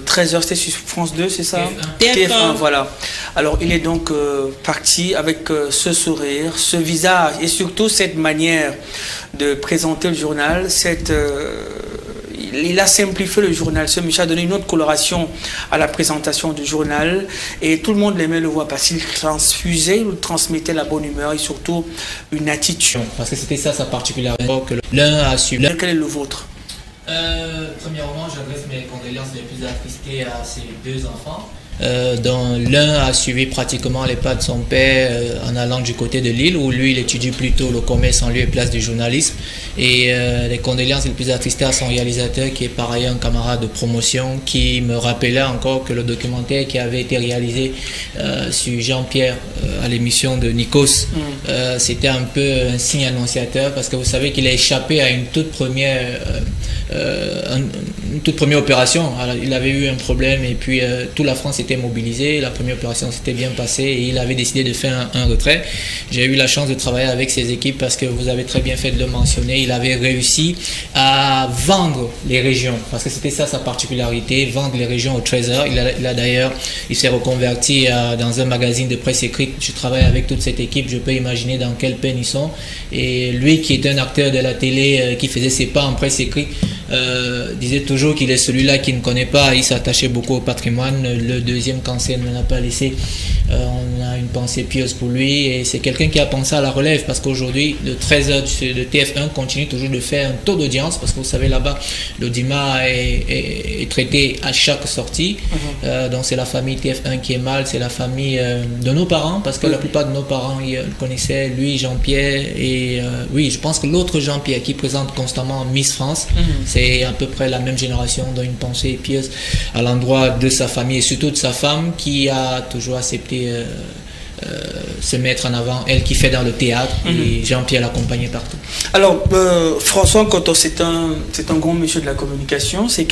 13h, c'était sur France 2, c'est ça? TF1. TF1, voilà. Alors, il est donc parti avec ce sourire, ce visage et surtout cette manière de présenter le journal. Il a simplifié le journal. Ce monsieur a donné une autre coloration à la présentation du journal et tout le monde l'aimait le voir parce qu'il transfusait, il transmettait la bonne humeur et surtout une attitude. Parce que c'était ça sa particularité. L'un a su. Quel est le vôtre? Premièrement, j'adresse mes condoléances les plus attristées à ses deux enfants. Dont l'un a suivi pratiquement les pas de son père en allant du côté de Lille où lui il étudie plutôt le commerce en lieu et place du journalisme et les condoléances les plus attristées à son réalisateur qui est par ailleurs un camarade de promotion qui me rappelait encore que le documentaire qui avait été réalisé sur Jean-Pierre à l'émission de Nikos c'était un peu un signe annonciateur parce que vous savez qu'il a échappé à une toute première opération. Alors, il avait eu un problème et puis toute la France était mobilisée, la première opération s'était bien passée et il avait décidé de faire un retrait. J'ai eu la chance de travailler avec ses équipes parce que vous avez très bien fait de le mentionner, il avait réussi à vendre les régions parce que c'était ça sa particularité, vendre les régions au Trésor. Il s'est reconverti dans un magazine de presse écrite. Je travaille avec toute cette équipe, je peux imaginer dans quelle peine ils sont et lui qui est un acteur de la télé qui faisait ses pas en presse écrite disait toujours qu'il est celui-là qui ne connaît pas, il s'attachait beaucoup au patrimoine. Le deuxième cancer ne l'a pas laissé. On a une pensée pieuse pour lui et c'est quelqu'un qui a pensé à la relève parce qu'aujourd'hui le 13h de TF1 continue toujours de faire un taux d'audience parce que vous savez là-bas l'audimat est traité à chaque sortie. Donc c'est la famille TF1 qui est mal, c'est la famille de nos parents parce que la plupart de nos parents ils connaissaient lui, Jean-Pierre et oui, je pense que l'autre Jean-Pierre qui présente constamment Miss France, c'est à peu près la même génération, dont une pensée pieuse à l'endroit de sa famille et surtout de sa femme qui a toujours accepté se mettre en avant, elle qui fait dans le théâtre et Jean-Pierre l'accompagnait partout. Alors, François Nkoto, c'est un grand monsieur de la communication, c'est